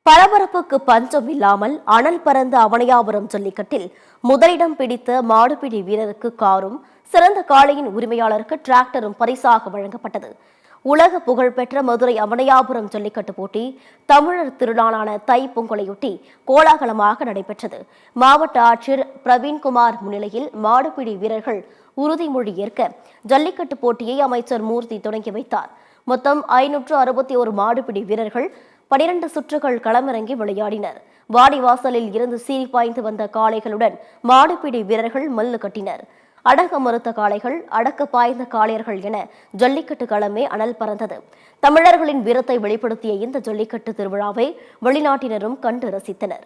பரபரப்புக்கு பஞ்சம் இல்லாமல் அனல் பறந்த அவனியாபுரம் ஜல்லிக்கட்டில் முதலிடம் பிடித்த மாடுபிடி வீரருக்கு காரும், சிறந்த காளையின் உரிமையாளருக்கு டிராக்டரும் பரிசாக வழங்கப்பட்டது. உலக புகழ்பெற்ற மதுரை அவனியாபுரம் ஜல்லிக்கட்டு போட்டி தமிழர் திருநாளான தை பொங்கலையொட்டி கோலாகலமாக நடைபெற்றது. மாவட்ட ஆட்சியர் பிரவீன்குமார் முன்னிலையில் மாடுபிடி வீரர்கள் உறுதிமொழி ஏற்க ஜல்லிக்கட்டு போட்டியை அமைச்சர் மூர்த்தி தொடங்கி வைத்தார். மொத்தம் 561 மாடுபிடி வீரர்கள் 12 சுற்றுகள் களமிறங்கி விளையாடினர். வாடிவாசலில் இருந்து சீறி பாய்ந்து வந்த காளைகளுடன் மாடுபிடி வீரர்கள் மல்லு கட்டினர். அடக்க மறுத்த காளைகள், அடக்க பாய்ந்த காளையர்கள் என ஜல்லிக்கட்டு களமே அனல் பறந்தது. தமிழர்களின் வீரத்தை வெளிப்படுத்திய இந்த ஜல்லிக்கட்டு திருவிழாவை வெளிநாட்டினரும் கண்டு ரசித்தனர்.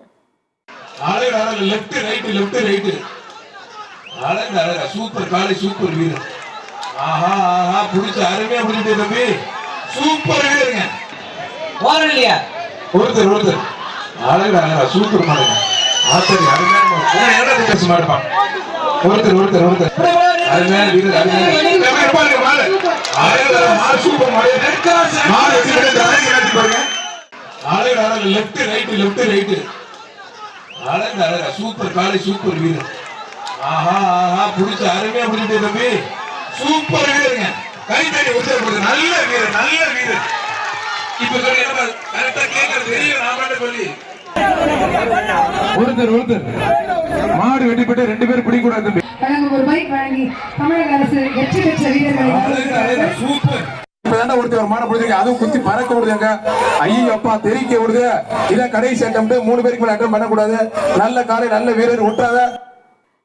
மாடு வெட்டிப்பட்டு 2 பேர் பிடிக்கூடாது. ஒரு பைக் வழங்கி தமிழக அரசு வெற்றி பெற்ற வீரர்களை அதுவும் குத்தி பறக்க விடுதுங்க. ஐயோ அப்பா தெரிக்க விடுது. இதான் கடைசி அட்டம். 3 பேருக்கு மேல அட்டம் பண்ணக்கூடாது. நல்ல காலை, நல்ல வீரர் விட்டுறாத.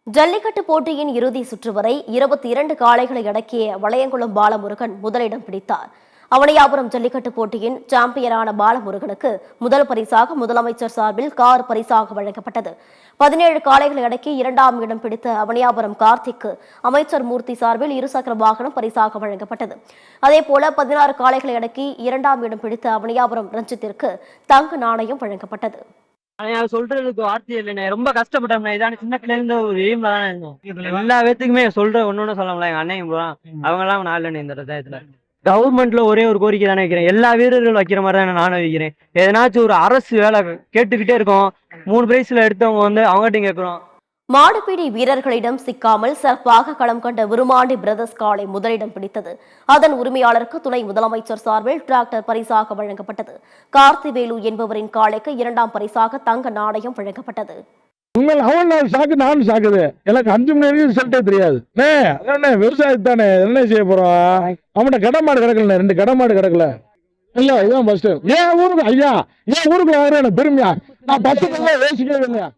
ஜல்லிக்கட்டு போட்டியின் இறுதி சுற்று வரை 22 காளைகளை அடக்கிய வளையங்குளம் பாலமுருகன் முதலிடம் பிடித்தார். அவனியாபுரம் ஜல்லிக்கட்டு போட்டியின் சாம்பியனான பாலமுருகனுக்கு முதல் பரிசாக முதலமைச்சர் சார்பில் கார் பரிசாக வழங்கப்பட்டது. 17 காளைகளை அடக்கி 2ஆம் இடம் பிடித்த அவனியாபுரம் கார்த்திக்கு அமைச்சர் மூர்த்தி சார்பில் இருசக்கர வாகனம் பரிசாக வழங்கப்பட்டது. அதேபோல 16 காளைகளை அடக்கி 2ஆம் இடம் பிடித்த அவனியாபுரம் ரஞ்சித்திற்கு தங்க நாணயம் வழங்கப்பட்டது. சொல்றதுக்கு வார்த்தை இல்லை. ரொம்ப கஷ்டப்பட்டோம். இதான சின்ன பிள்ளைல இருந்து ஒரு எய்ம்ல தானே இருந்தோம். எல்லா பேத்துக்குமே சொல்ற ஒன்னு சொல்லலாம். எங்க அண்ணன் அவங்க எல்லாம் நாலு இந்த டயத்துல கவர்மெண்ட்ல ஒரே ஒரு கோரிக்கை தானே வைக்கிறேன். எல்லா வீரர்களும் வைக்கிற மாதிரி தான் நானும் வைக்கிறேன். எதனாச்சும் ஒரு அரசு வேலை கேட்டுக்கிட்டே இருக்கோம். 3 பிரைஸ்ல எடுத்தவங்க அவங்ககிட்ட கேட்கிறோம். மாடுபிடி வீரர்களிடம் சிக்காமல் சிறப்பாக களம் கண்ட விருமாண்டி பிரதர்ஸ் காளை முதலிடம் பிடித்தது. அதன் உரிமையாளருக்கு துணை முதலமைச்சர் சார்பில் டிராக்டர் பரிசாக வழங்கப்பட்டது. கார்த்திவேலு என்பவரின் காளைக்கு 2ஆம் பரிசாக தங்க நாணயம் வழங்கப்பட்டது. உண்மையில் அவன் சாக்கு, நானும் சாக்குது. எனக்கு 5 மணி நேரம் ரிசல்ட்டே தெரியாது. விவசாயத்தானே என்ன செய்ய போறோம்? அவன்கிட்ட கடமாடு கிடக்கல, 2 கடமாடு கிடக்கல. இல்ல இதான் ஃபர்ஸ்ட். ஏன் ஊருக்கு ஐயா, ஏன் ஊருக்குள்ள வர எனக்கு பெருமையா? நான் 10 யோசிக்கவே இல்லையா?